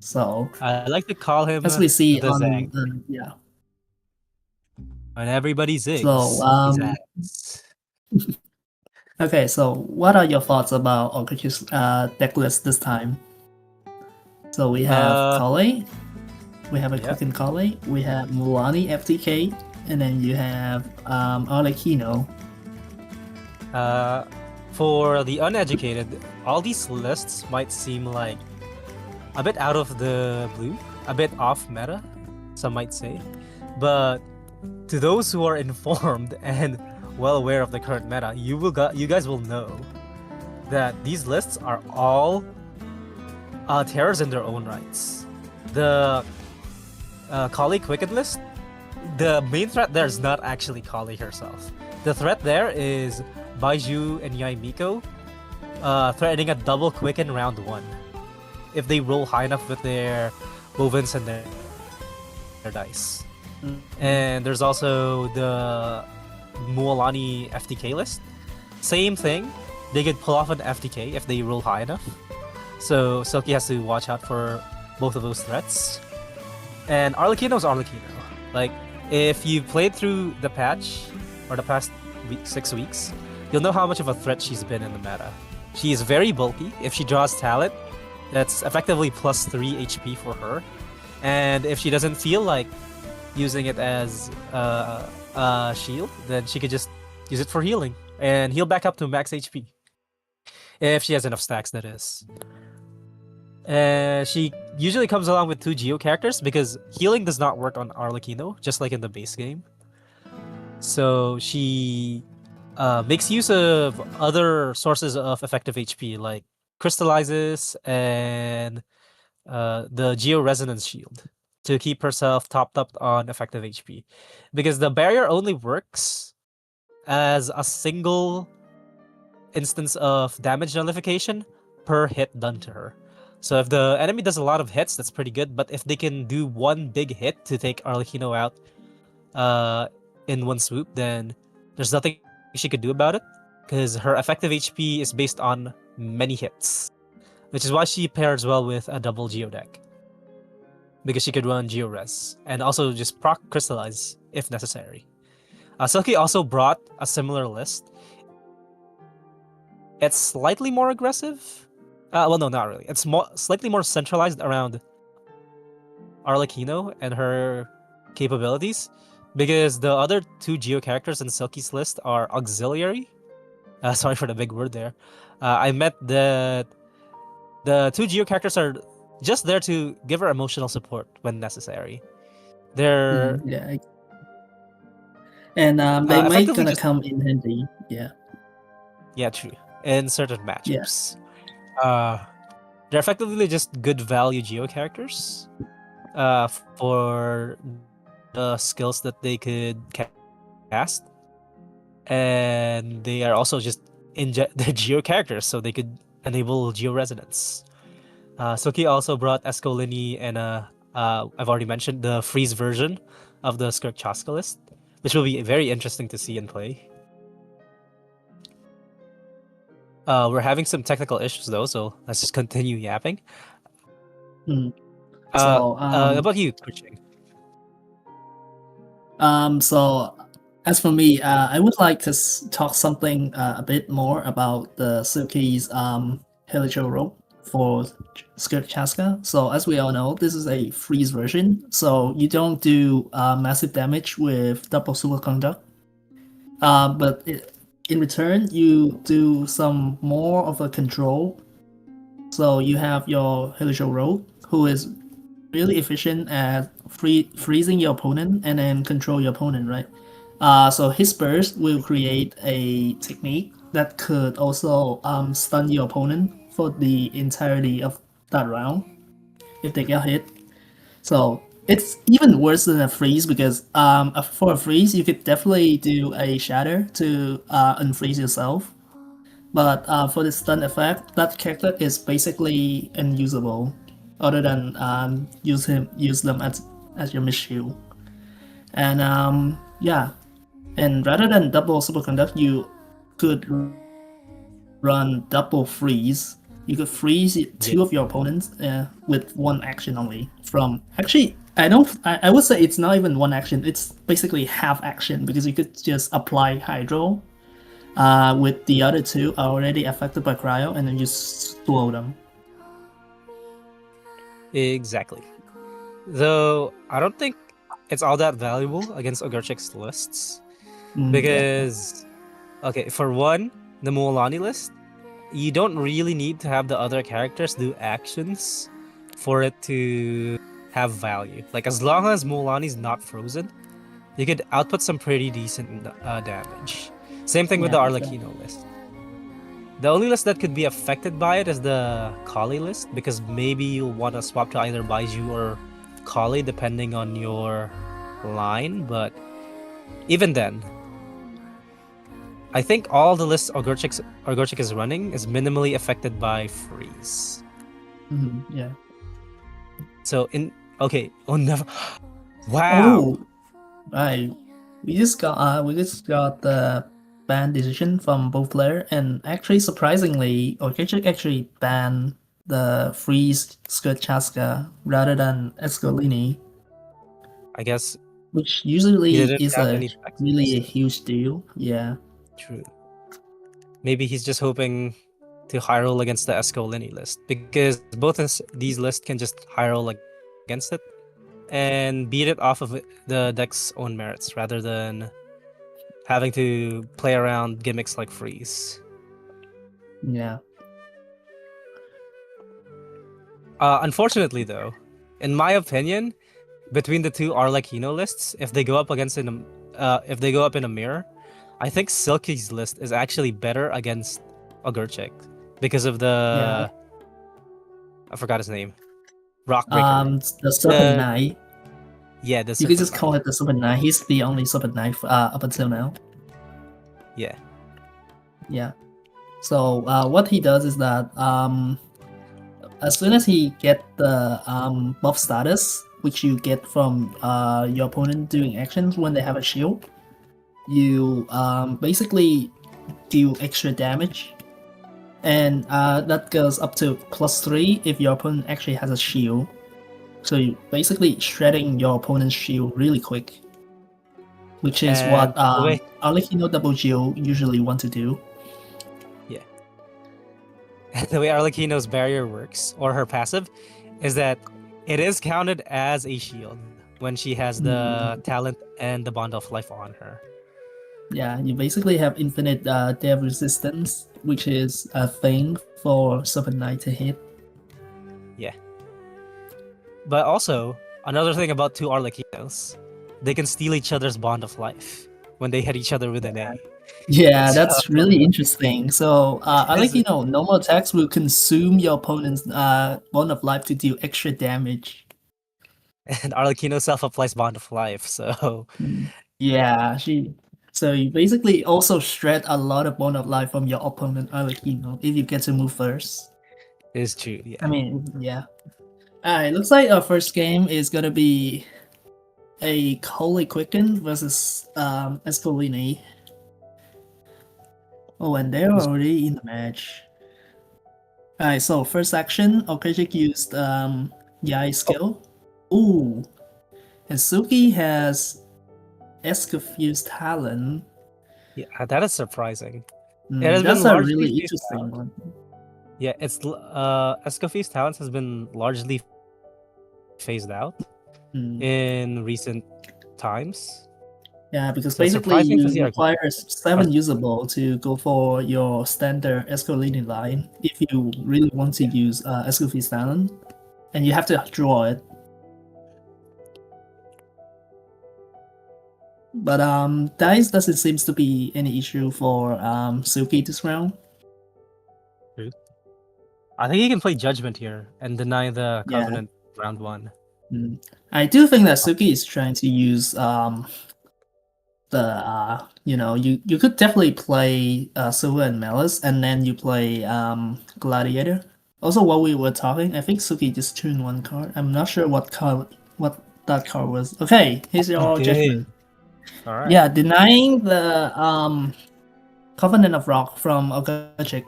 So I like to call him as we see the on Zang. yeah. When everybody So zigs, he zags. okay, so what are your thoughts about Ogurch's deck list this time? So we have Kale, we have a yeah. Quicken Kale, we have Mulani FTK, and then you have Arlecchino. For the uneducated, all these lists might seem like a bit out of the blue, a bit off meta, some might say. But to those who are informed and well aware of the current meta, you guys will know that these lists are all terrors in their own rights. The Kali Quicken list, the main threat there is not actually Kali herself. The threat there is Baiju and Yaimiko threatening a double Quicken round 1 if they roll high enough with their Wovens and their dice. And there's also the Mualani FTK list. Same thing. They could pull off an FTK if they roll high enough. So Silky has to watch out for both of those threats. And Arlecchino's Arlecchino. Like, if you played through the patch or the past 6 weeks, you'll know how much of a threat she's been in the meta. She is very bulky. If she draws talent, that's effectively plus 3 HP for her. And if she doesn't feel like using it as a shield, then she could just use it for healing and heal back up to max HP. If she has enough stacks, that is. She usually comes along with 2 Geo characters because healing does not work on Arlecchino, just like in the base game. So she makes use of other sources of effective HP, like crystallizes and the Geo Resonance Shield to keep herself topped up on effective HP. Because the barrier only works as a single instance of damage nullification per hit done to her. So if the enemy does a lot of hits, that's pretty good. But if they can do one big hit to take Arlecchino out in one swoop, then there's nothing she could do about it, because her effective HP is based on many hits, which is why she pairs well with a double Geo deck, because she could run Geo Res and also just proc Crystallize if necessary. Silky also brought a similar list. It's slightly more aggressive. Well, no, not really. It's slightly more centralized around Arlecchino and her capabilities, because the other 2 Geo characters in Silky's list are auxiliary. Sorry for the big word there. I meant that the 2 Geo characters are just there to give her emotional support when necessary. They're yeah, and they might gonna come in handy. Yeah, true. In certain matchups. They're effectively just good value Geo characters for the skills that they could cast. And they are also just they're Geo characters, so they could enable Geo Resonance. Silky also brought Escolini and I've already mentioned the freeze version of the Skirk Chaska list, which will be very interesting to see in play. We're having some technical issues though, so let's just continue yapping. About you, Kuching. So as for me, I would like to talk something a bit more about the Silky's Helical Rope for Skirk Chaska. So as we all know, this is a freeze version, so you don't do massive damage with double superconduct. But in return, you do some more of a control. So you have your Helical Rope, who is really efficient at freezing your opponent and then control your opponent, right? So his burst will create a technique that could also stun your opponent for the entirety of that round if they get hit. So it's even worse than a freeze, because for a freeze you could definitely do a shatter to unfreeze yourself. But for the stun effect, that character is basically unusable, other than use them as your misshield. And yeah, and rather than double superconduct, you could run double freeze You could freeze two of your opponents with one action only. From actually, I would say it's not even one action. It's basically half action because you could just apply Hydro. With the other two are already affected by cryo, and then you slow them. Exactly. Though I don't think it's all that valuable against Ogurchik's lists because, okay, for one, the Mualani list, you don't really need to have the other characters do actions for it to have value. Like, as long as Mualani's not frozen, you could output some pretty decent damage. Same thing with the Arlecchino list. The only list that could be affected by it is the Kali list, because maybe you'll want to swap to either Baiju or Kali depending on your line, but even then, I think all the lists Ogurchik is running is minimally affected by freeze. Yeah. So never. Wow. Oh, right. We just got the ban decision from both players, and actually surprisingly, Ogurchik actually banned the freeze Skirt Chaska rather than Escolini. I guess, which usually is a really huge deal. Yeah. True. Maybe he's just hoping to high roll against the Escolini list, because both these lists can just high roll against it and beat it off of the deck's own merits rather than having to play around gimmicks like freeze. Yeah. Unfortunately, though, in my opinion, between the two Arlecchino lists, if they go up in a mirror, I think Silky's list is actually better against Ogurchik because of the I forgot his name. Rockbreaker. The Serpent Knight. Yeah, you could just call it the Serpent Knight. He's the only Serpent Knight up until now. Yeah. Yeah. So what he does is that as soon as he get the buff status, which you get from your opponent doing actions when they have a shield, you basically deal extra damage, and that goes up to +3 if your opponent actually has a shield. So you're basically shredding your opponent's shield really quick, which is what Arlecchino Double Geo usually want to do. Yeah. The way Arlecchino's barrier works, or her passive, is that it is counted as a shield when she has the talent and the Bond of Life on her. Yeah, you basically have infinite dev resistance, which is a thing for Serpent Knight to hit. Yeah. But also, another thing about two Arlecchinos, they can steal each other's Bond of Life when they hit each other with an A. Yeah, that's really interesting. So, Arlecchino, normal attacks will consume your opponent's Bond of Life to deal extra damage. And Arlecchino self-applies Bond of Life, so... Yeah, So you basically also shred a lot of Bond of Life from your opponent Arlecchino if you get to move first. It's true, yeah. I mean, yeah. Alright, looks like our first game is gonna be a Holy Quicken versus Escolini. Oh, and they're already in the match. Alright, so first action, Ogurchik used Yai skill. Ooh. And Silky has Escofuse talent. Yeah, that is surprising. That's a really interesting one. Yeah, it's Escofuse talents has been largely phased out in recent times. Yeah, because basically you require 7 usable to go for your standard Escolini line if you really want to use Escofuse talent, and you have to draw it. But dice doesn't seem to be any issue for Silky this round. I think he can play Judgment here and deny the Covenant round 1. I do think that Silky is trying to use you could definitely play Silver and Malice, and then you play Gladiator. Also, while we were talking, I think Silky just tuned one card. I'm not sure what that card was. Okay, here's your Judgment. All right. Yeah, denying the Covenant of Rock from Ogurchik.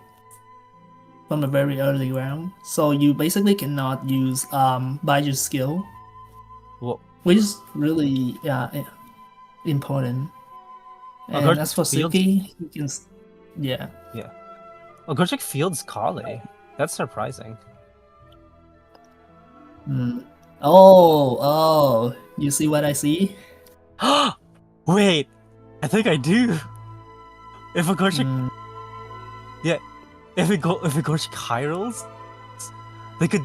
from a very early round. So you basically cannot use Baiju's skill, Well, which is really important. And Ogurchik as for fields, Silky, you can yeah. Ogurchik fields Kale. That's surprising. Oh, you see what I see? Wait, I think I do. If Ogurchik, if Ogurchik Kyrals, they could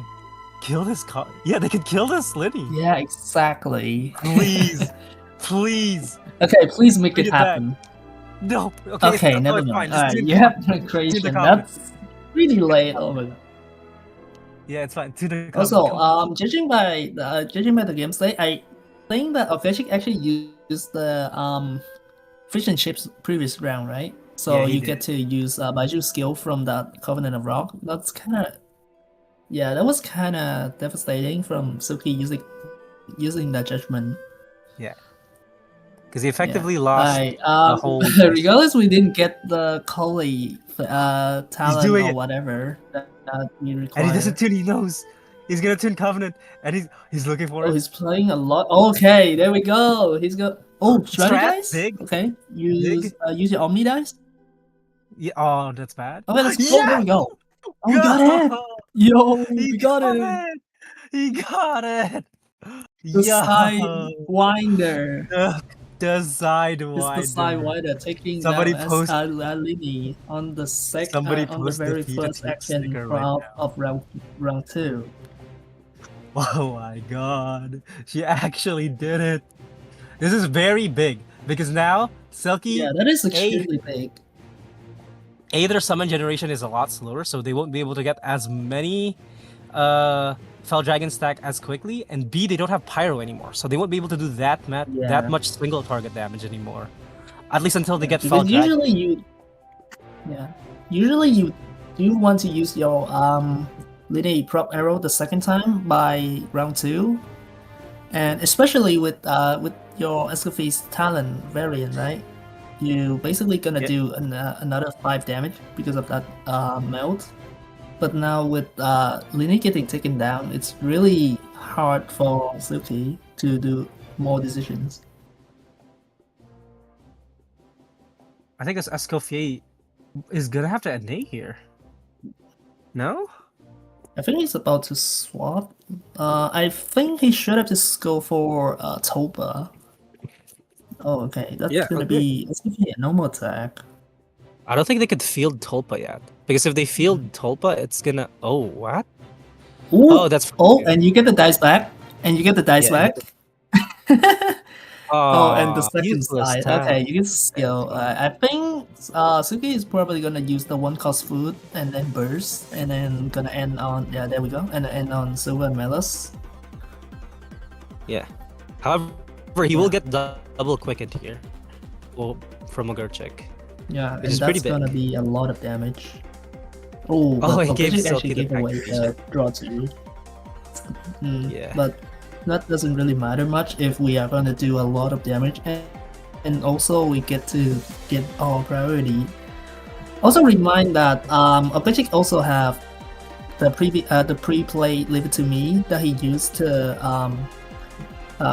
kill this. Yeah, they could kill this Liddy. Yeah, exactly. Please, please. Okay, please make Bring it it back. happen. No. Okay, never it's mind. Fine. Alright, you have creation. That's really late. Oh my god. Yeah, it's fine. To the Also, judging by the game state, I think that Ogurchik actually used the fish and chips previous round, right? So Yeah, he you did. get to use Baiju's skill from that Covenant of Rock. That's kind of that was kind of devastating from Silky using that judgment. Yeah, because he effectively lost the whole. Regardless, we didn't get the Coley talent or it. whatever that we require. And he doesn't tune. He knows he's gonna tune Covenant, and he's looking for it. He's playing a lot. Okay, there we go. He's got Shredder dice. Big. Okay, use your Omni dice. Yeah. Oh, that's bad. Okay, let's go. There we go. Oh, we got it. Yo, we got it. He got it. The Sidewinder. The Sidewinder. It's the Sidewinder taking Somebody down post Lini on the second. Somebody on the very first action of round 2. Oh my god. She actually did it. This is very big because now Silky. Yeah, that is extremely big. Their summon generation is a lot slower, so they won't be able to get as many Fell Dragon stack as quickly, and B, they don't have Pyro anymore, so they won't be able to do that much single target damage anymore. At least until they get Fell Dragon. Usually you do want to use your linear prop arrow the second time by round 2, and especially with your Escafe's talent variant, right? You basically gonna do another 5 damage because of that melt. But now with Lini getting taken down, it's really hard for Silky to do more decisions. I think this Escoffier is gonna have to end here. No? I think he's about to swap. I think he should have just go for Toba. Oh, okay. That's gonna be a normal attack. I don't think they could field Tulpa yet. Because if they field Tulpa, it's gonna... Oh, what? Ooh. Oh, that's... and you get the dice back. And the second side. Okay, you can skill. I think Suki is probably gonna use the 1-cost food and then burst. And then gonna end on... Yeah, there we go. And end on Silver and Melis. Yeah. However, he will get double quickened here. From Ogurchik. Yeah, and that's gonna be a lot of damage. Oh, he actually gave away the draw 2. Yeah. But that doesn't really matter much if we are gonna do a lot of damage, and also we get to get our priority. Also remind that Ogurchik also have the pre-play Leave It To Me that he used to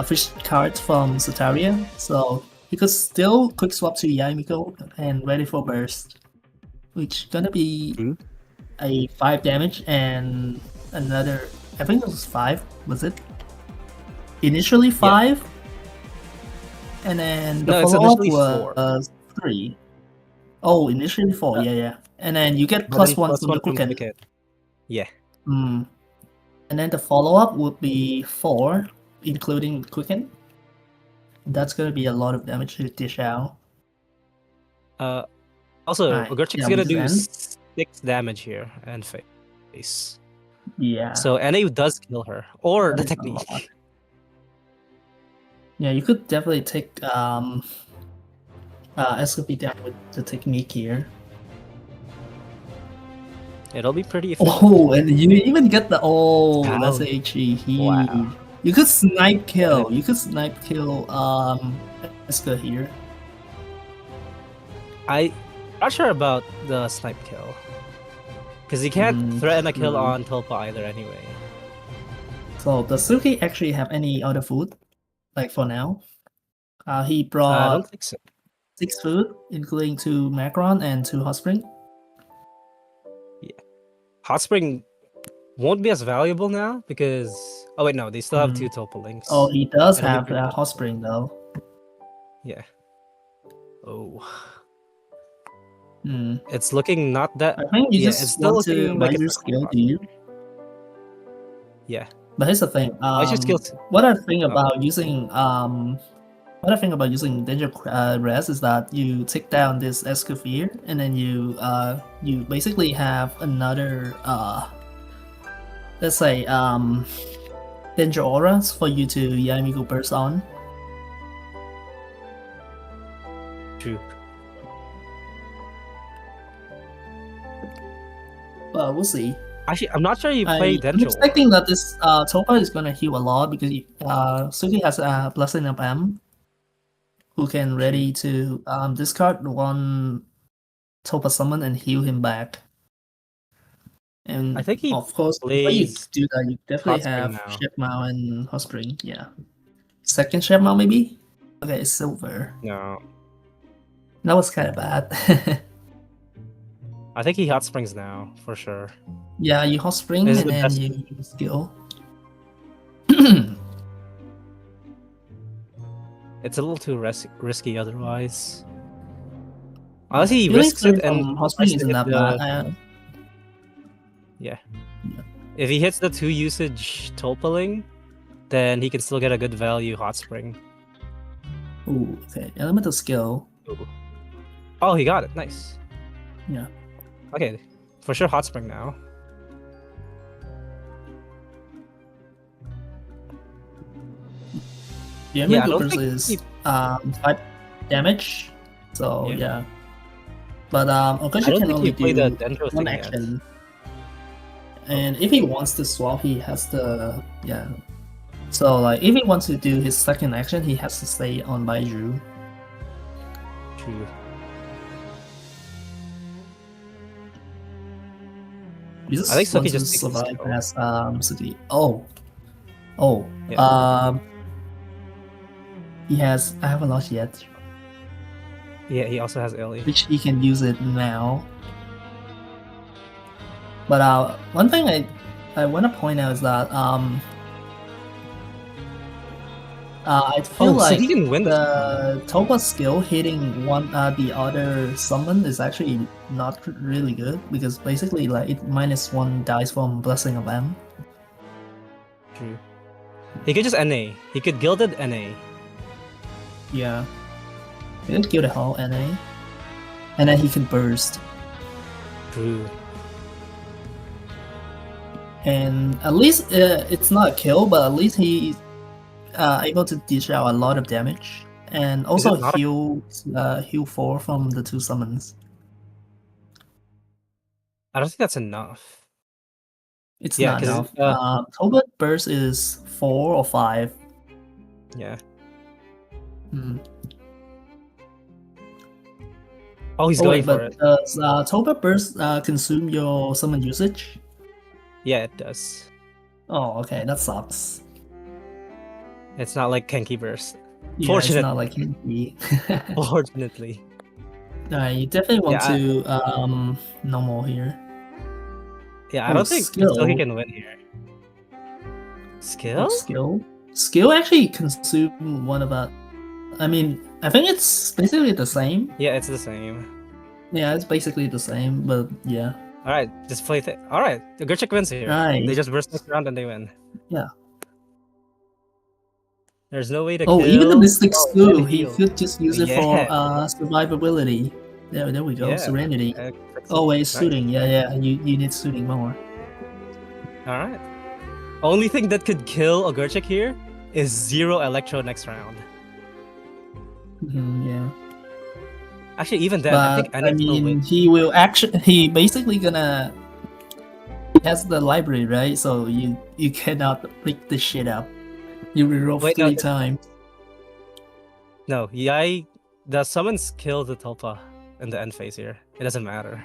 fish cards from Sotaria, so you could still quick swap to Yaimiko and ready for burst, which gonna be a 5 damage and another. I think it was 5. Was it initially 5? And then the follow-up was 3. Oh, initially 4. Yeah. And then you get +1 from the quicken. Yeah. And then the follow-up would be 4, including quicken. That's gonna be a lot of damage to dish out. Also, Ogurchik's gonna do 6 damage here and face. Yeah. So NA does kill her, or the technique. Yeah, you could definitely take SCP down with the technique here. It'll be pretty effective. Oh, and you even get the that's HE. Wow. You could snipe kill. Eska here. I'm not sure about the snipe kill. Because he can't threaten a kill true. on Tulpa either anyway. So does Silky actually have any other food? Like for now? He I brought don't think so. 6 food, including 2 Macron and 2 Hot Spring. Hot Spring won't be as valuable now because... Oh wait, no, they still have 2 Tulpa links. Oh, he does It'll be have pretty a much- Hot Spring though. Yeah. Oh. Hmm. It's looking not that... I think you Yeah, it's just still want to looking like buy it's your not skill, hot. do you? Yeah. But here's the thing. I should skill What I think about using Danger Res is that you take down this Escoffier and then you basically have another let's say Danger Auras for you to Yamigo burst on. True. But we'll see. Actually, I'm not sure you play I'm Dendro. expecting that this Topa is gonna heal a lot because Suki has a Blessing of M who can ready to discard 1 Topa summon and heal him back. And I think he of course, before you plays do that, you definitely Hot Spring have now. Shepmao and Hot Spring. Yeah, second Shepmao maybe. Okay, it's silver. No. That was kind of bad. I think he Hot Springs now, for sure. Yeah, you Hot Spring This is and the then best- you skill. It's a little too risky otherwise. Unless he Healing risks it Spring and from Hot Spring tries to isn't hit that the- bad. Yeah. Yeah. If he hits the 2 usage Tulpaling, then he can still get a good value Hot Spring. Ooh, okay. Elemental skill. Ooh. Oh, he got it. Nice. Yeah. Okay, for sure Hot Spring now. Yeah, Yeah, I Yamigo don't burst think is he- 5 damage. So Yeah. yeah. But I Ogurchik don't can think only he played the do Dendro 1 thing yet. action. And if he wants to swap, he has to So like if he wants to do his second action, he has to stay on Baiju. True. You just I think want Silky to just takes the survive skill. as Suki. Oh. Yeah. He has I haven't lost yet, Yeah, he also has Ellie. which he can use it now. But one thing I want to point out is that I feel Oh, so like he can win this. the Topa skill hitting the other summon is actually not really good because basically like it -1 dies from Blessing of M. True. He could just NA. He could Gilded NA. Yeah. He can kill the whole NA. And then he can burst. True. And at least it's not a kill, but at least he's able to dish out a lot of damage. And also it not heal 4 from the 2 summons. I don't think that's enough. It's Yeah, not 'cause, enough. Toba burst is 4 or 5. Yeah. Hmm. Oh, he's Oh going wait, for but it. does Toba burst consume your summon usage? Yeah, it does. Oh, okay, that sucks. It's not like Kenki Burst. Yeah, Fortunate. it's not like Hinky. Fortunately. You definitely want Yeah, to normal here. Yeah, I Oh, don't think skill. Silky can win here. Skill? Skill actually consume one about. I mean, I think it's basically the same. Yeah, it's the same. Yeah, it's basically the same, but yeah. Alright, just play it. Alright, the Ogurchik wins here. Right. They just burst next round and they win. Yeah. There's no way to Oh, kill. even the Mystic Oh, School, and he heal. could just use it for Yeah. survivability. There we go. Yeah. Serenity. Fix it. Always Nice. shooting. Yeah. You need shooting more. Alright. Only thing that could kill Ogurchik here is 0 Electro next round. Yeah. Actually, even then, I think But I Enix will mean, win. he basically gonna. He has the library, right? So you cannot pick this shit up. You reroll Wait, 3 no, times. No, the summons kill the Tulpa in the end phase here. It doesn't matter.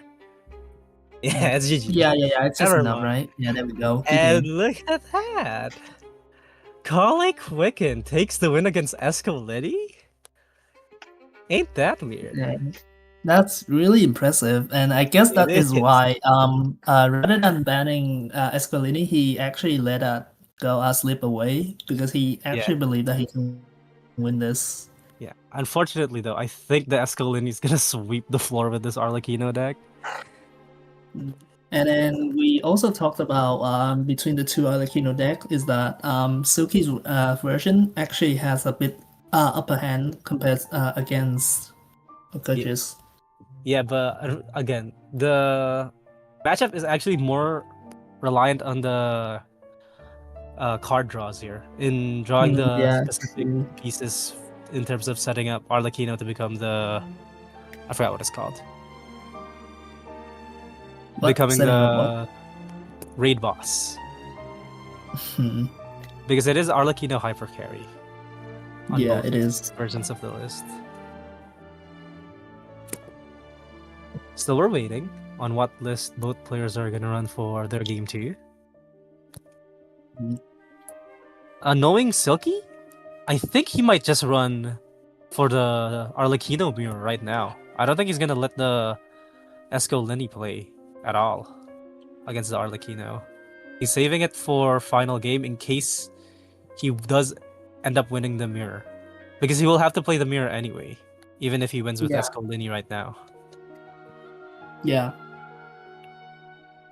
Yeah, it's GG. Yeah, it's just Never enough, mind. right? Yeah, there we go. Good And game. look at that. Kale Quicken takes the win against Escalidi? Ain't that weird? Yeah, that's really impressive, and I guess It that is is. why rather than banning Escalini, he actually let that go slip away because he Yeah. actually believed that he can win this. Yeah. Unfortunately, though, I think the Escalini is gonna sweep the floor with this Arlecchino deck. And then we also talked about between the two Arlecchino deck is that Silky's version actually has a bit upper hand compared against Ogurch's. Yeah, but again, the matchup is actually more reliant on the card draws here in drawing the Yeah, specific true. pieces in terms of setting up Arlecchino to become the I forgot what it's called. But Becoming setting up the raid boss. what? Because it is Arlecchino hyper carry. On Yeah, both it is. versions of the list. Still we're waiting on what list both players are gonna run for their game 2. Mhm. Knowing Silky, I think he might just run for the Arlecchino mirror right now. I don't think he's gonna let the Escalini play at all against the Arlecchino. He's saving it for final game in case he does end up winning the mirror. Because he will have to play the mirror anyway, even if he wins with Yeah. Escalini right now. Yeah.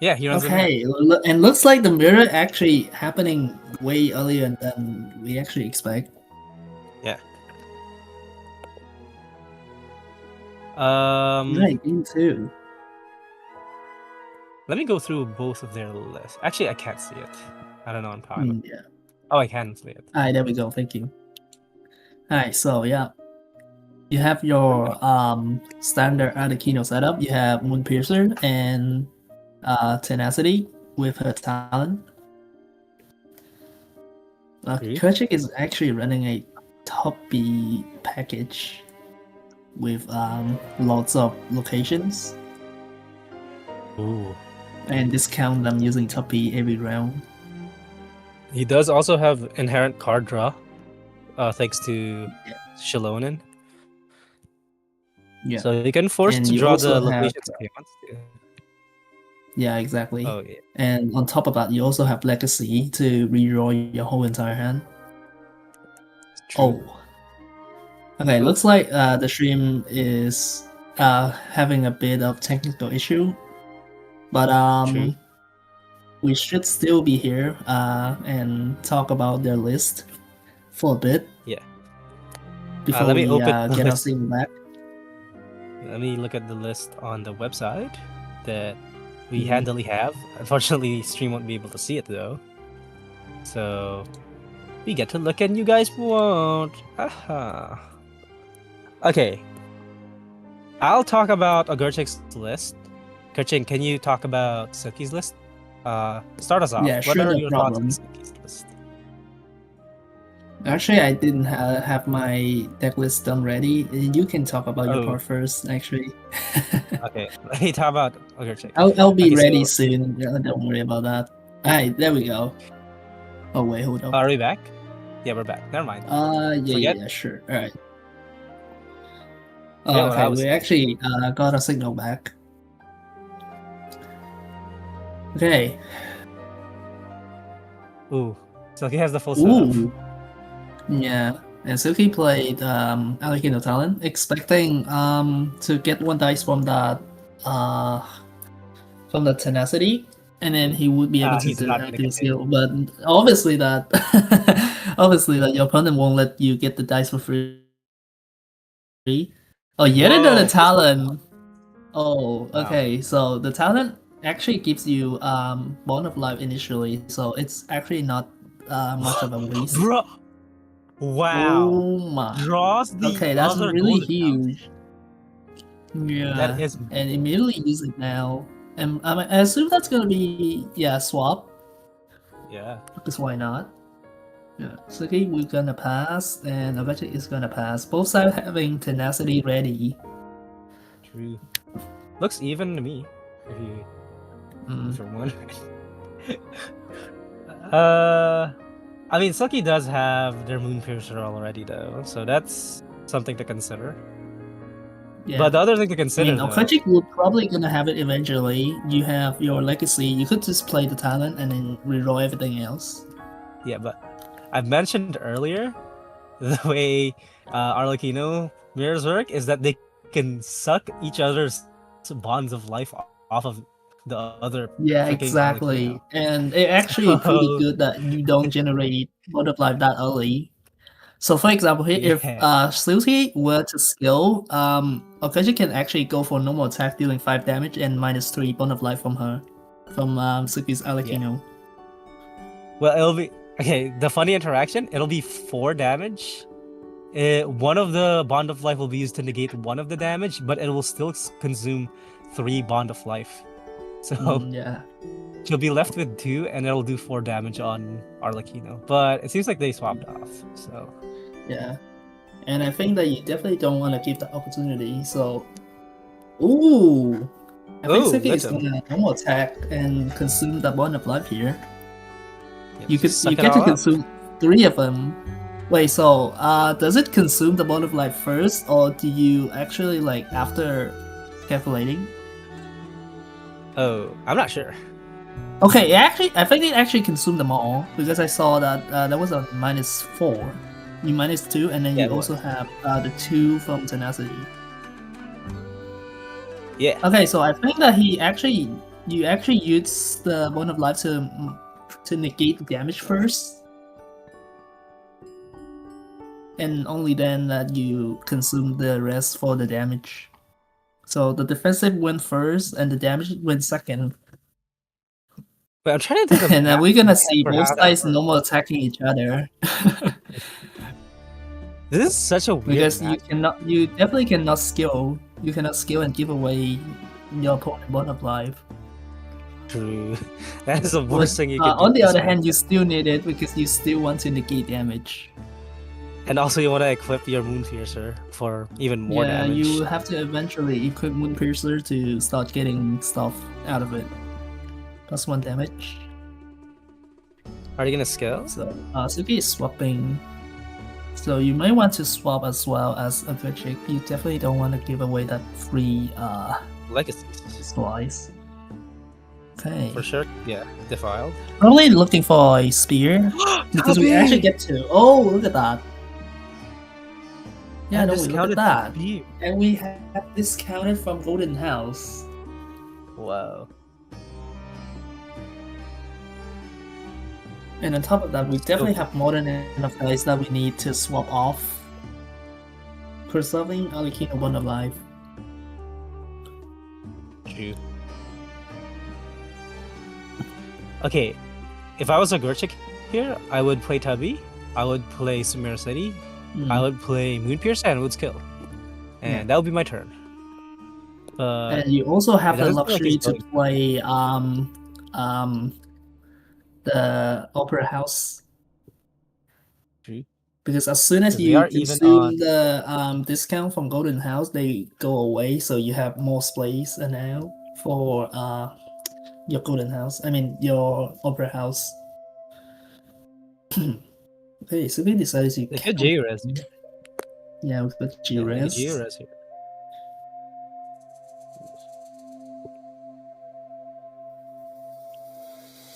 Yeah, he runs the mirror. Okay, and looks like the mirror actually happening way earlier than we actually expect. Yeah. Right, game 2. Let me go through both of their lists. Actually, I can't see it. I don't know on power. Yeah. Oh, I can see it. Alright, there we go. Thank you. Alright, so yeah. You have your standard Arlecchino setup. You have Moon Piercer and Tenacity with her talent. Ogurchik is actually running a top B package with lots of locations. Ooh. And discount them using top B every round. He does also have inherent card draw, thanks to Shilonen. Yeah. So he can force And to you draw also the have- locations if he wants to. Yeah, exactly. Oh yeah. And on top of that, you also have Legacy to redraw your whole entire hand. True. Oh. Okay, looks like the stream is having a bit of technical issue. But True. we should still be here and talk about their list for a bit. Yeah. Before let me we open the get our list. signal back. Let me look at the list on the website that we handily have. Unfortunately, stream won't be able to see it though. So we get to look and you guys won't. Aha. Okay. I'll talk about Ogurchik's list. Kerchin, can you talk about Silky's list? Start us off. Yeah, What sure, are no your thoughts on problem. Silky's list? Actually, I didn't have my deck list done ready. You can talk about your Oh. part first, actually. Okay, let me talk about Ogurchik. I'll be Okay, ready so- soon. Yeah, don't worry about that. Alright, there we go. Oh wait, hold on. Are we back? Yeah, we're back. Never mind. Forget- Yeah, sure. Alright. Forget Oh, what I okay, was we saying. actually got a signal back. Okay. Ooh, Silky has the full setup. Ooh. Yeah. And Silky played Arlecchino Talent, expecting to get one dice from the Tenacity, and then he would be able to He's not gonna do get skill. But obviously that obviously that your opponent won't let you get the dice for free. Oh, yet another Whoa. talent. Oh, Wow. okay. So the talent actually gives you bond of life initially, so it's actually not much of a waste. Bro. Wow. Oh my. Draws the Okay, that's other really golden mouse. huge. Yeah. That is And immediately use it now. And I assume that's gonna be swap. yeah. Because why not? Yeah. So okay, we're gonna pass, and Ogurchik is gonna pass. Both sides having tenacity ready. True. Looks even to me. If you Mm. For one. I mean, Silky does have their Moon Piercer already, though, so that's something to consider. Yeah. But the other thing to I consider, mean, though, Ogurchik will probably gonna have it eventually. You have your legacy. You could just play the talent and then reroll everything else. yeah, but I've mentioned earlier the way Arlecchino mirrors work is that they can suck each other's bonds of life off of the other. Yeah, freaking exactly. Arlecchino. And it actually pretty So, good that you don't generate Bond of Life that early. So for example, here if yeah. Silky were to skill, Okaji can actually go for normal attack dealing 5 damage and -3 Bond of Life from her. From Silky's Arlecchino. Well, it'll be okay. The funny interaction, it'll be 4 damage. One of the Bond of Life will be used to negate one of the damage, but it will still consume 3 Bond of Life. So Yeah. she'll be left with 2, and it'll do 4 damage on Arlecchino. But it seems like they swapped off. So Yeah. And I think that you definitely don't want to give the opportunity. So, ooh, I think Ooh, Silky is listen. gonna normal attack and consume the Bond of Life here. Yeah, You suck it get to all up. consume 3 of them. Wait, so does it consume the Bond of Life first, or do you actually like after calculating? Oh, I'm not sure. Okay, I think it actually consumed them all because I saw that there was a -4. You -2, and then Yeah, you it also have the 2 from Tenacity. Yeah. Okay, so I think that you actually use the Bond of Life to negate the damage first, and only then that you consume the rest for the damage. So the defensive went first, and the damage went second. But I'm trying to do the And math we're gonna see for both how that sides works. normal attacking each other. This is such a weird Because match. you definitely cannot skill. You cannot skill and give away your opponent Bond of Life. True. That is the But, worst thing you could do. on the this other match. hand, you still need it because you still want to negate damage. And also you want to equip your Moon Piercer for even more Yeah, damage. you have to eventually equip Moon Piercer to start getting stuff out of it. +1 damage. Are you gonna scale? So Suki is swapping. So you might want to swap as well as Ogurchik. You definitely don't want to give away that free Legacies. slice. Okay. For sure. Yeah. Defiled. Probably looking for a spear because we actually get to. Oh, look at that! Yeah, And no, we look at that, spear. and we have discounted from Golden House. Wow. And on top of that, we definitely have more than enough guys that we need to swap off, preserving Arlecchino Bond of Life. True. Okay, if I was a Ogurchik here, I would play Tubby, I would play Sumeru City, I would play Moon Piercer and Wood's Kill. And Yeah. that would be my turn. But And you also have it the doesn't look like luxury he's to going- play the Opera House. True. Because as soon as Because we you are even consume on- the discount from Golden House, they go away, so you have more space now for your Golden House. I mean your Opera House. Okay, so we decided to They could J-Res. Yeah, we've got Yeah, they could G-Res. J-Res here.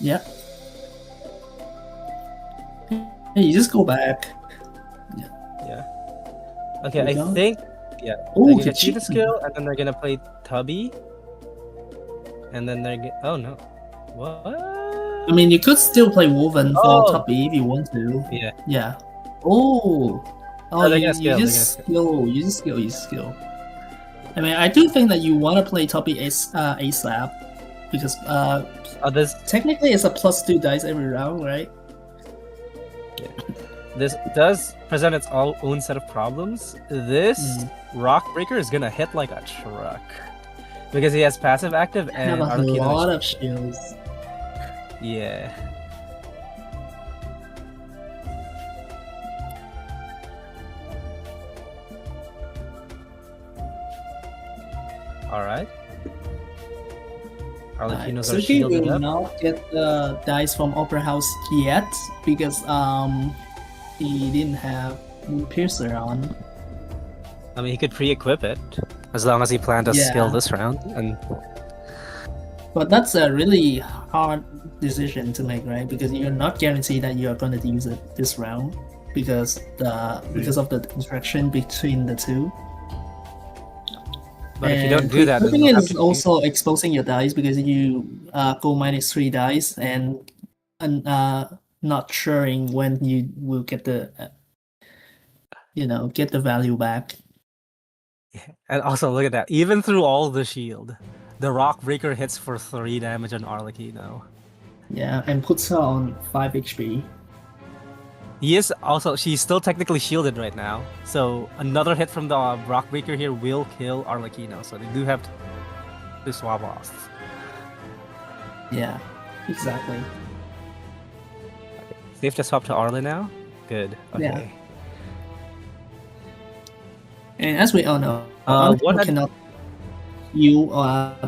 Yeah. Hey, you just go back. Yeah. Okay, We I don't- think. Yeah. Oh, They're the gonna cheat the cheating. skill, and then they're gonna play Tubby. And then they're oh no. What? I mean, you could still play Woven for Oh. Tuppy if you want to. Yeah. Yeah. Oh. Oh, they're you, gonna scale, you they're just skill. You just skill. You just skill. I mean, I do think that you want to play Tuppy ASAP because This technically it's a +2 dice every round, right? this does present its own set of problems. This Rock Breaker is gonna hit like a truck because he has passive active I have and a Arlecchino lot is- of shields. Yeah. All right. Arlecchinos are Silky shielded will up. not get the dice from Opera House yet because he didn't have Piercer on. I mean, he could pre-equip it as long as he planned to skill Yeah. this round. And But that's a really hard decision to make, right? Because you're not guaranteed that you're going to use it this round because of the interaction between the two. but if you don't do that, then Flipping you'll have is to also exposing your dice because you go -3 dice and not suring when you will get the get the value back. And also, look at that. Even through all the shield, the Rock Breaker hits for 3 damage on Arlecchino. Yeah, and puts her on 5 HP. She's still technically shielded right now. So another hit from the Rock Breaker here will kill Arlecchino. So they do have to swap off. Yeah, exactly. Safe to swap to Arla now? Good. Okay. Yeah. And as we all know, what cannot heal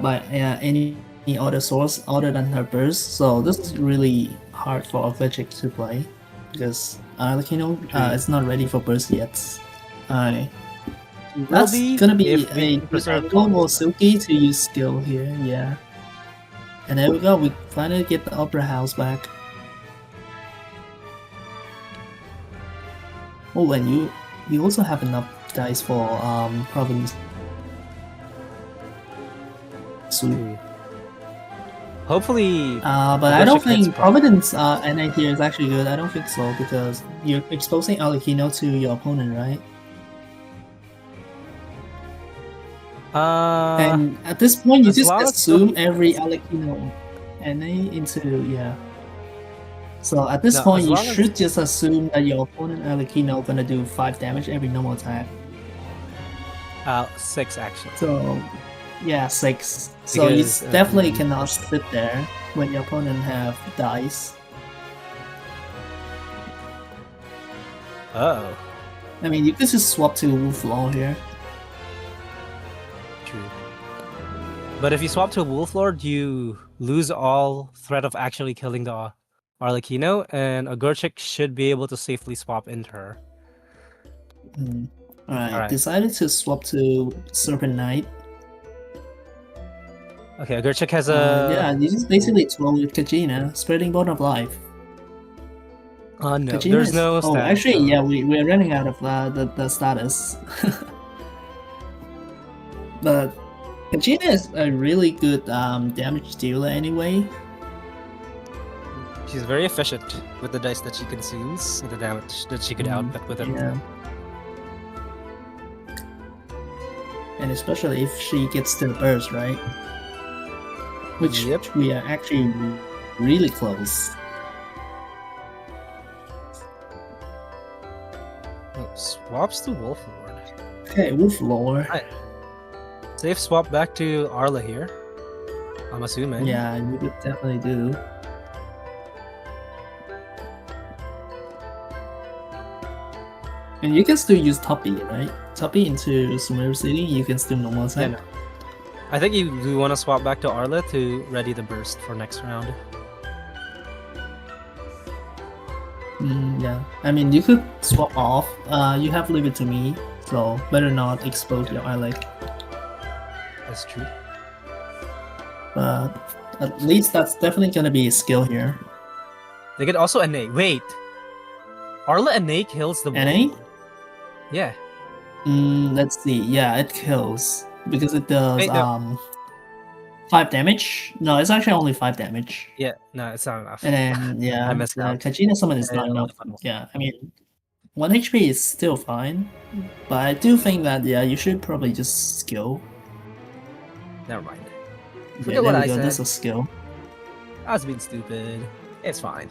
by any other source other than her burst. So this is really hard for Ogurchik to play because Arlecchino is not ready for burst yet. That's gonna be a good angle for Silky to use skill here. Yeah. And there we go. We finally get the Opera House back. Oh, and you also have enough dice for Province. Hopefully. But I don't think Providence NA here is actually good. I don't think so because you're exposing Arlecchino to your opponent, right? And at this point, you just assume every Arlecchino NA into So at this point, you should just assume that your opponent Arlecchino gonna do 5 damage every normal attack. 6 actually. So yeah, 6. So you definitely cannot sit there when your opponent have dice. Oh. I mean, you could just swap to Wolf Law here. True. But if you swap to Wolf Lord, you lose all threat of actually killing the Arlecchino, and Ogurchik should be able to safely swap into her. Alright, decided to swap to Serpent Knight. Okay, Ogurchik has a... yeah, you just basically throw with Kajina, spreading Bond of Life. Oh no, there's no status. Oh, actually, yeah, we're running out of the status. But Kajina is a really good damage dealer anyway. She's very efficient with the dice that she consumes, and the damage that she could output with it. Yeah. And especially if she gets to the burst, right? Which we are actually really close. Oh, swaps to Wolf Lord. Okay, Wolf Lord. Right. Safe swap back to Arla here, I'm assuming. Yeah, you could definitely do. And you can still use Tuppy, right? Tuppy into Sumeru City, you can still normal attack. Yeah, no. I think you do want to swap back to Arla to ready the burst for next round. Yeah, I mean, you could swap off. You have Leave It to Me, so better not expose your Arlec. That's true. But at least that's definitely gonna be a skill here. They could also NA. Wait! Arla NA kills the NA? Yeah. Let's see. Yeah, it kills. Because it does 5 damage. No, it's actually only 5 damage. Yeah, no, it's not enough. And then yeah, I messed up. Kajina summon is not enough. Yeah, I mean 1 HP is still fine. But I do think that you should probably just skill. Never mind. Forget what I said. That's a skill. I was being stupid. It's fine.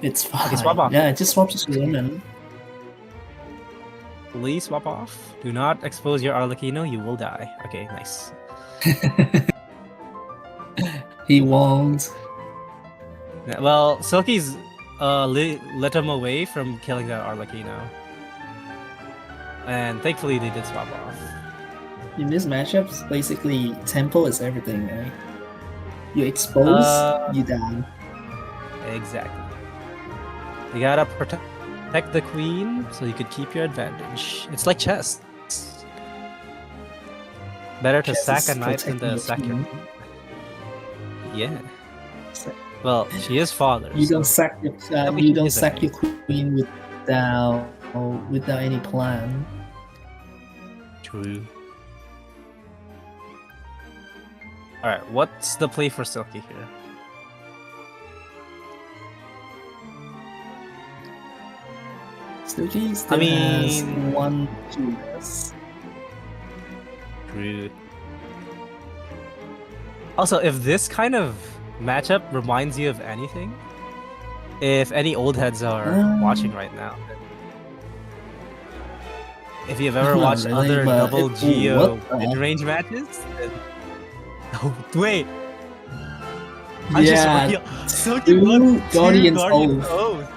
It's fine. Okay, swap off. Yeah, just swap to Suleiman. Please swap off. Do not expose your Arlecchino, you will die. Okay, nice. He won't. Yeah, well, Silky's let him away from killing that Arlecchino. And thankfully they did swap off. In these matchups, basically tempo is everything, right? You expose, Uh, you down. Exactly. You gotta protect the queen so you could keep your advantage. It's like chess. Better to Chess sack a is knight than protecting to your sack your queen. queen. Yeah. Well, she is father. You don't so sack your probably you she don't is sack okay. your queen without any plan. True. Alright, what's the play for Silky here? Silky still has one Judas. True. Also, if this kind of matchup reminds you of anything, if any old heads are watching right now, if you've ever Not watched really, other but double what Geo the- mid-range matches, then... Oh, wait! I just Yeah, realized Silky won two two Guardian's Guardian's Oath. Oath.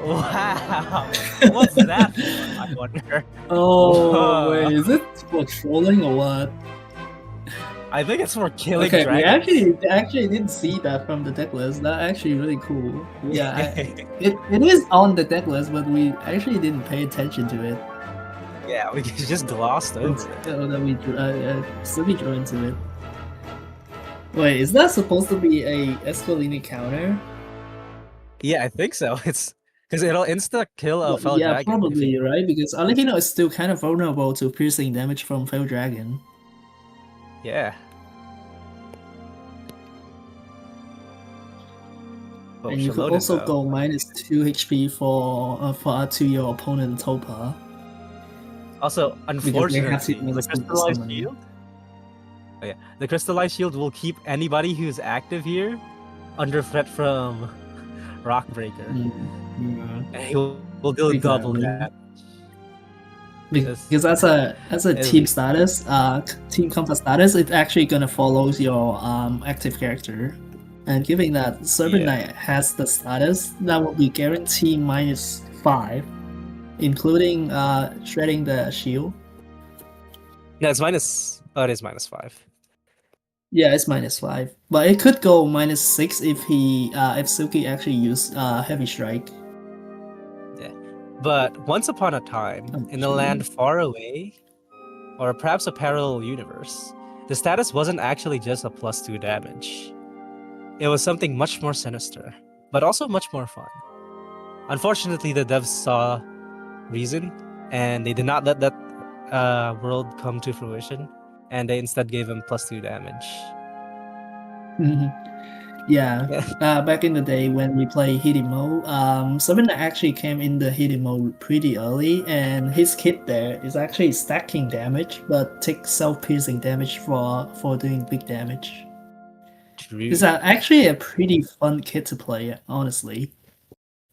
Wow! What's that for, I wonder? Oh wait, is it for trolling or what? I think it's for killing Okay, we dragons. actually didn't see that from the deck list. That's actually really cool. Yeah, it is on the deck list, but we actually didn't pay attention to it. Yeah, we just glossed over it. That we Silky drew into it. Wait, is that supposed to be a Escalini counter? Yeah, I think so. It's because it'll insta kill a fellow Yeah, dragon. if probably, you- right? Because Arlecchino is still kind of vulnerable to piercing damage from Fell Dragon. Yeah. Oh, And you she could loaded, also though. go -2 HP to your opponent Topa. Also, unfortunately, the miss the crystallized summon. shield. Oh yeah, the crystallized shield will keep anybody who's active here under threat from Rockbreaker, and he will deal double Exactly. that. Because as a team status, team combat status, it's actually gonna follow your active character. And given that Serpent Knight has the status, that will be guaranteed -5, including shredding the shield. No, it's minus. Oh, it is -5. Yeah, it's -5, but it could go -6 if Silky actually used Heavy Strike. Yeah, but once upon a time, in a land far away, or perhaps a parallel universe, the status wasn't actually just a +2 damage. It was something much more sinister, but also much more fun. Unfortunately, the devs saw reason, and they did not let that world come to fruition, and they instead gave him +2 damage. Yeah, back in the day when we played Hidden mode, Serpent Knight actually came in the Hidden mode pretty early, and his kit there is actually stacking damage, but takes self-piercing damage for doing big damage. It's actually a pretty fun kit to play, honestly,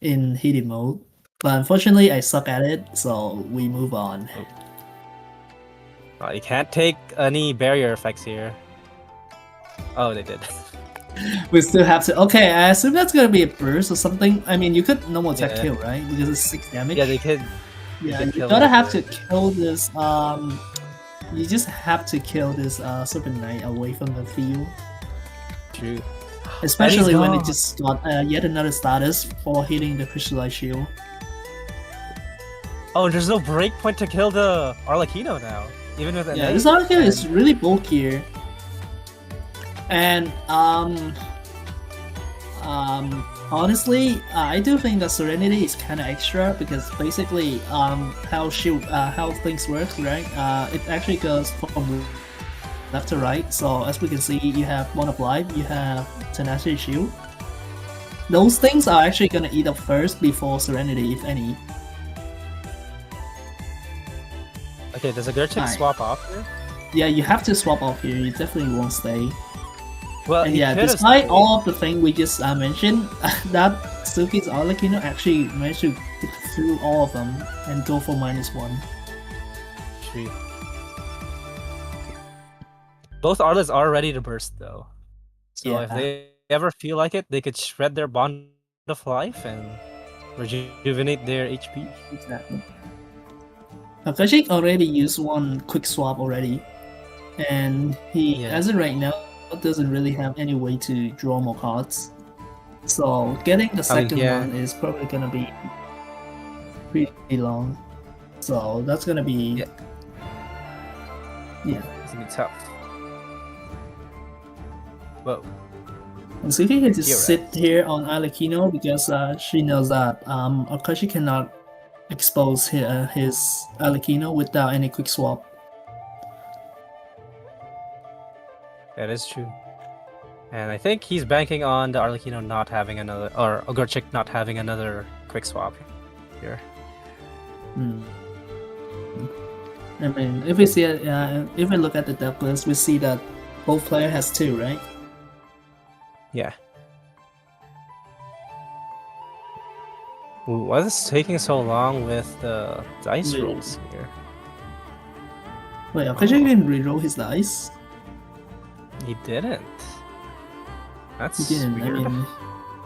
in Hidden mode. But unfortunately, I suck at it, so we move on. You can't take any barrier effects here. Oh, they did. We still have to. Okay, I assume that's gonna be a burst or something. I mean, you could normal attack kill, right? Because it's 6 damage. Yeah, they could. Yeah, you gotta have to kill this. You just have to kill this Serpent Knight away from the field. True. Especially when it just got yet another status for hitting the Crystallized Shield. Oh, and there's no breakpoint to kill the Arlecchino now, even with Yeah, this Arlecchino is really bulkier. And honestly, I do think that Serenity is kind of extra because basically how things work, right? It actually goes from left to right. So as we can see, you have One of Life, you have Tenacity Shield. Those things are actually gonna eat up first before Serenity, if any. Okay, does Огурчик swap off here? Yeah, you have to swap off here. You definitely won't stay. Well, and yeah, despite all of the things we just mentioned, that Silky's Arlecchino actually managed to get through all of them and go for -1. True. Both Arlas are ready to burst though. So if they ever feel like it, they could shred their Bond of Life and rejuvenate their HP. Exactly. Ogurchik already used one quick swap already. And he, as of right now, doesn't really have any way to draw more cards. So getting the second yeah. one is probably gonna be pretty long. So that's gonna be yeah. It's gonna be tough. Whoa. And Silky can just You're sit here on Arlecchino because she knows that Akashi cannot expose his Arlecchino without any quick swap. That is true. And I think he's banking on the Arlecchino not having another, or Ogurchik not having another quick swap here. I mean, if we see it, if we look at the deck list, we see that both player has 2, right? Yeah. Why is this taking so long with the dice Wait. rolls here? Wait, Akashi didn't reroll his dice? He didn't. That's He didn't. weird. I mean,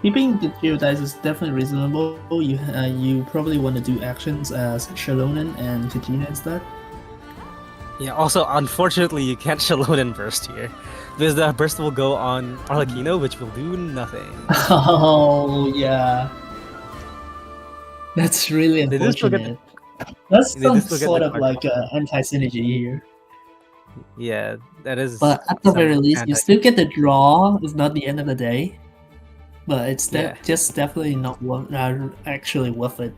keeping the 0 dice is definitely reasonable. You probably want to do actions as Shalonen and Kajina instead. Yeah, also, unfortunately, you can't Shalonen burst here. Because the burst will go on Arlecchino, which will do nothing. Oh, yeah. That's really They just look at unfortunate. That's they some just look at sort the of card like anti-synergy here. Yeah, that is. But at the some very least, you anti- still get the draw. It's not the end of the day. But it's Yeah. just definitely not actually worth it.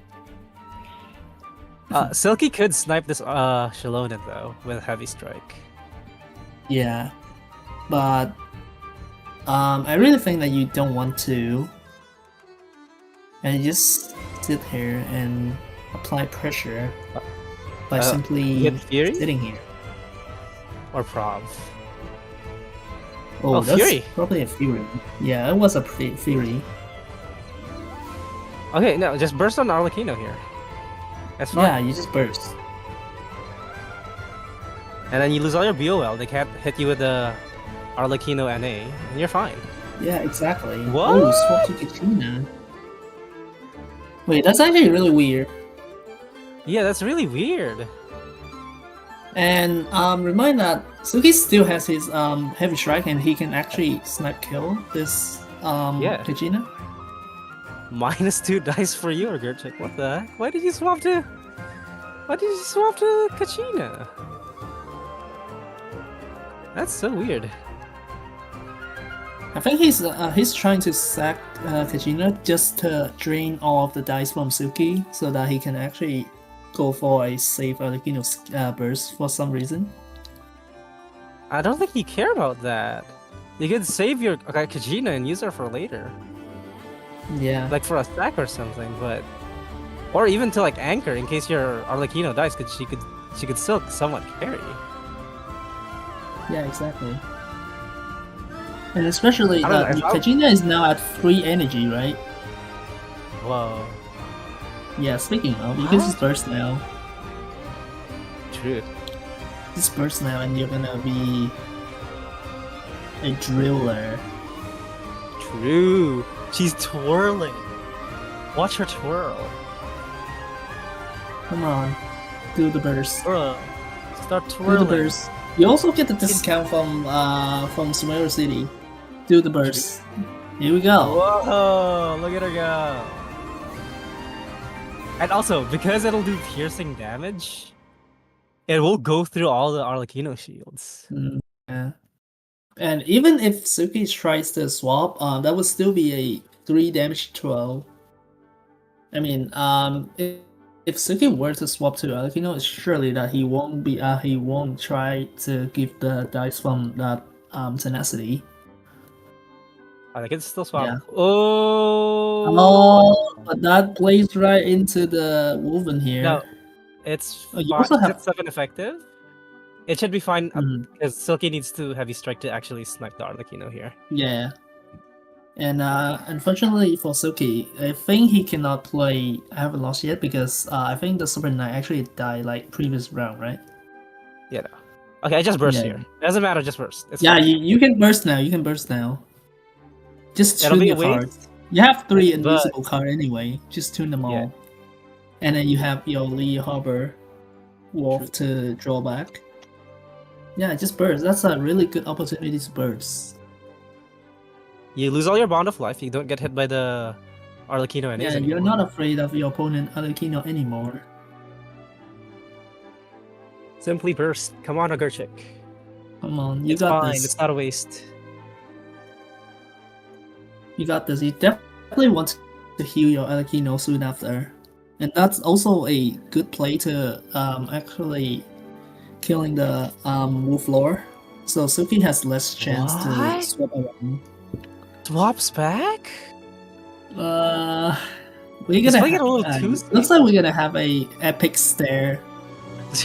Silky could snipe this Shalonen though with heavy strike. Yeah. But I really think that you don't want to. And you just sit here and apply pressure by simply get Fury sitting here. or Prov. Oh, Oh, that's Fury. probably a Fury. Yeah, it was a Fury. Okay, no, just burst on Arlecchino here. That's fine. Yeah, you just burst. And then you lose all your BOL. They can't hit you with the Arlecchino NA, and you're fine. Yeah, exactly. What? Oh, swap to Katrina. Wait, that's actually really weird. Yeah, that's really weird. And remind that Suki still has his heavy strike and he can actually snipe kill this Kajina. -2 dice for you, Ogurchik. What the heck? Why did you swap to Kachina? That's so weird. I think he's trying to sack Kajina just to drain all of the dice from Suki so that he can actually go for a safe Arlecchino burst for some reason. I don't think you care about that. You could save your Kajina and use her for later. Yeah. Like for a stack or something, but or even to like anchor in case your Arlecchino dies, because she could still somewhat carry. Yeah, exactly. And especially I don't know, if I- Kajina is now at 3 energy, right? Whoa, Yeah, speaking of, you can just burst now. true. Just burst now and you're gonna be a driller. True. She's twirling. Watch her twirl. Come on. Do the burst. Twirl. Start Do the twirling. burst. You also get the discount from Sumeru City. Do the burst. Here we go. Whoa! Look at her go. And also, because it'll do piercing damage, it will go through all the Arlecchino shields. Yeah. And even if Suki tries to swap, that would still be a 3 damage 12. I mean, if Suki were to swap to Arlecchino, it's surely that he won't try to give the dice from that tenacity. I can still swap. Yeah. Oh! Oh, but that plays right into the woven here. No, it's Oh, you fine. also have- It's 7 effective. It should be fine Mhm. because Silky needs to heavy strike to actually snipe the Arlecchino here. Yeah. And unfortunately for Silky, I think he cannot play I Haven't Lost Yet because I think the Super Knight actually died like previous round, right? Yeah. No. Okay, I just burst Yeah. here. Doesn't matter, just burst. It's Yeah, fine. you can burst now. You can burst now. Just It'll tune be your a waste. cards. You have 3 But- invisible cards anyway. Just tune them all. Yeah. And then you have your Lee Harbor Wolf to draw back. Yeah, just burst. That's a really good opportunity to burst. You lose all your bond of life. You don't get hit by the Arlecchino NAs Yeah, anymore. you're not afraid of your opponent Arlecchino anymore. Simply burst. Come on, Ogurchik. Come on, you It's got fine. this. It's not a waste. You got this. You definitely want to heal your Arlecchino soon after. And that's also a good play to actually killing the Wolf Lore. So Silky has less chance to What? swap around. Swaps back? We're It's gonna playing it a little have, too looks like we're gonna have a epic stare.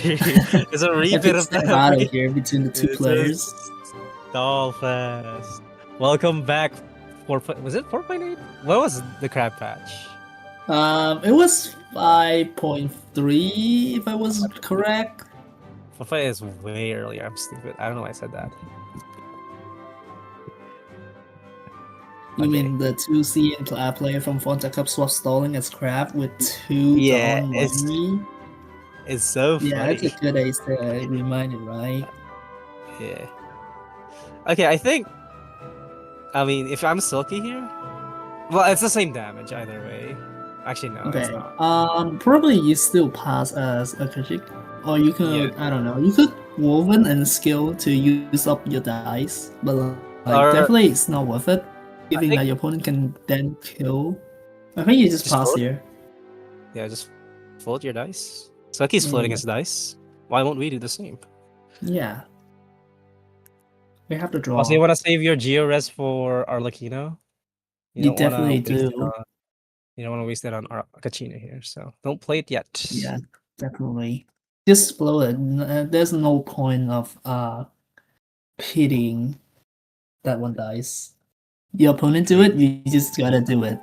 There's a repeat Epic of stare that. battle here between the two It's a players. Stall fest. Welcome back. Was it 4.8? What was the crab patch? It was 5.3 if I was correct. 4.8 is way earlier. I'm stupid. I don't know why I said that. You Okay. mean the 2C and player from Fonta Cup swap stalling as crab with 2 Yeah, Dawn it's- Money? It's so funny. Yeah, that's a good ace to remind it, right? Yeah. Okay, I mean, if I'm Silky here, well, it's the same damage either way. Actually, no, it's Okay. not. Probably you still pass as a Kajik, or you could, Yeah. I don't know, you could Woven and skill to use up your dice, but Or- definitely it's not worth it, given think- that your opponent can then kill. I think you just Just pass float? here. Yeah, just float your dice. Silky's floating Yeah. his dice. Why won't we do the same? Yeah. We have to draw. Also, you want to save your Geo-Res for Arlecchino? You don't wanna definitely waste it do. on- You don't want to waste it on Kachina here, so don't play it yet. Yeah, definitely. Just blow it. There's no point of pitying that one dice. Your opponent do it, you just gotta do it.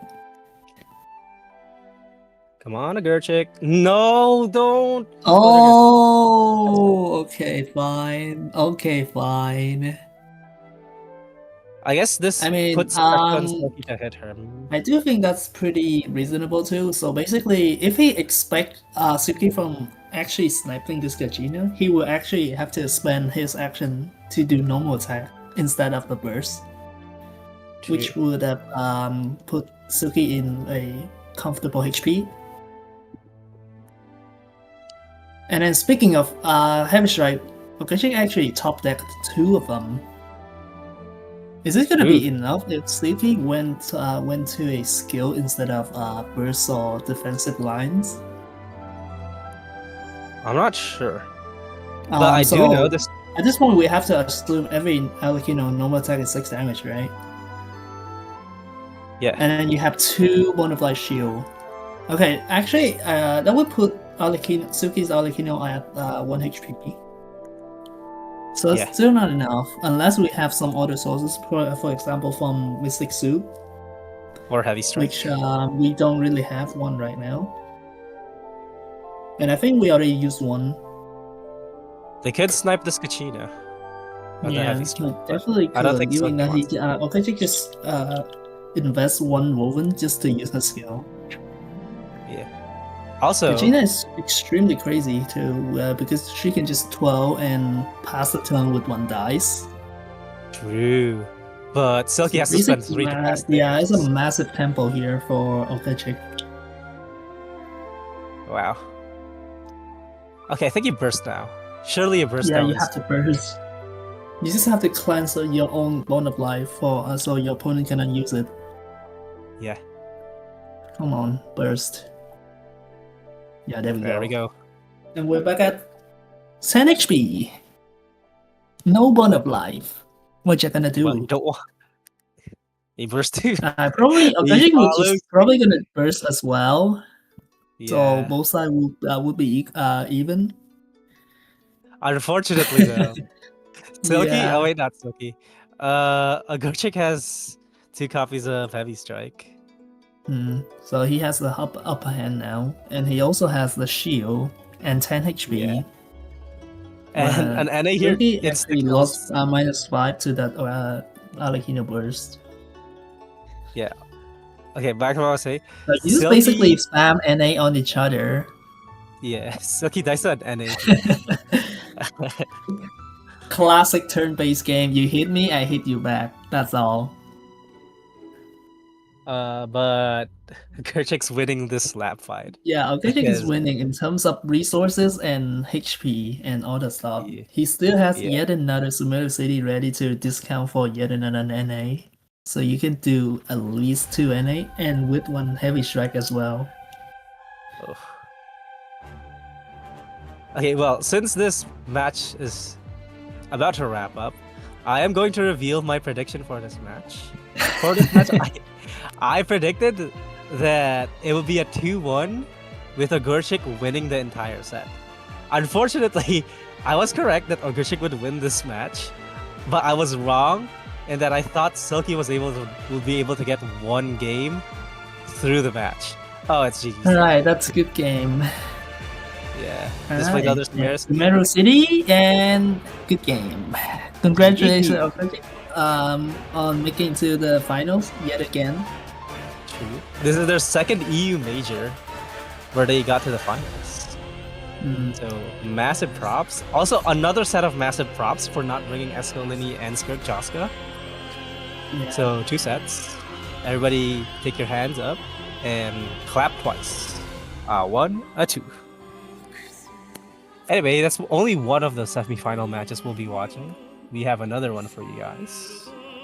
Come on, Ogurchik. No, don't. Oh, okay, fine. Okay, fine. I guess this I mean, puts pressure on Silky to hit her. I do think that's pretty reasonable too. So basically, if he expect Suki from actually sniping this Gajina, he will actually have to spend his action to do normal attack instead of the burst, which would have put Suki in a comfortable HP. And then speaking of Heavy Strike, Okashi actually top decked 2 of them. Is it gonna be enough if Sleepy went to a skill instead of burst or defensive lines? I'm not sure, but I do know this. At this point, we have to assume every Arlecchino normal attack is 6 damage, right? Yeah. And then you have 2 Bonafide Shield. Okay, actually, that would put Suki's Arlecchino at 1 HP. So it's still not enough, unless we have some other sources, for example, from Mystic Soup. Or Heavy Strike. Which we don't really have one right now. And I think we already used one. They could snipe this Kachina. Yeah, definitely I don't could, think given that Silky he Okachi just invest 1 Woven just to use her skill. Yeah. Also, Regina is extremely crazy too, because she can just 12 and pass the turn with 1 dice. True. But Silky has to spend 3 to pass. Yeah, it's a massive tempo here for Okachi. Wow. Okay, I think you burst now. Surely you burst now. Yeah, you have to burst. You just have to cleanse your own Bone of Life for so your opponent cannot use it. Yeah. Come on, burst. Yeah, there we go. And we're back at 10 HP. No Bone of Life. What you gonna do? Well, you don't want. He burst too. Probably Okashi is probably gonna burst as well. Yeah. So both sides would be even. Unfortunately, though, Silky. Yeah. Oh wait, not Silky. Ogurchik has 2 copies of Heavy Strike. So he has the upper hand now, and he also has the shield and 10 HP. Yeah. And NA here he lost -5 to that Arlecchino burst. Yeah. Okay, back to what I was saying. So you just basically spam NA on each other. Yeah, Silky dice on NA. classic turn-based game. You hit me, I hit you back. That's all. But Kerchik's winning this slap fight. Yeah, Ogurchik is Because winning in terms of resources and HP and all that stuff. Yeah. He still has Yeah. yet another Sumeru City ready to discount for yet another NA. So you can do at least 2 NA and with one heavy strike as well. Ugh. Okay, well, since this match is about to wrap up, I am going to reveal my prediction for this match. For this match, I predicted that it would be a 2-1 with Ogurchik winning the entire set. Unfortunately, I was correct that Ogurchik would win this match, but I was wrong in that I thought Silky would be able to get one game through the match. Oh, it's GG. Alright, that's a good game. Yeah. Let's play the other Sumeru. Sumeru City and good game. Congratulations, Ogurchik, on making it to the finals yet again. True. This is their second EU major where they got to the finals. So massive props. Also, another set of massive props for not bringing Escolini and Skirk Joska. Yeah. So 2 sets. Everybody take your hands up and clap twice. 1, 2. Anyway, that's only one of the semi-final matches we'll be watching. We have another one for you guys.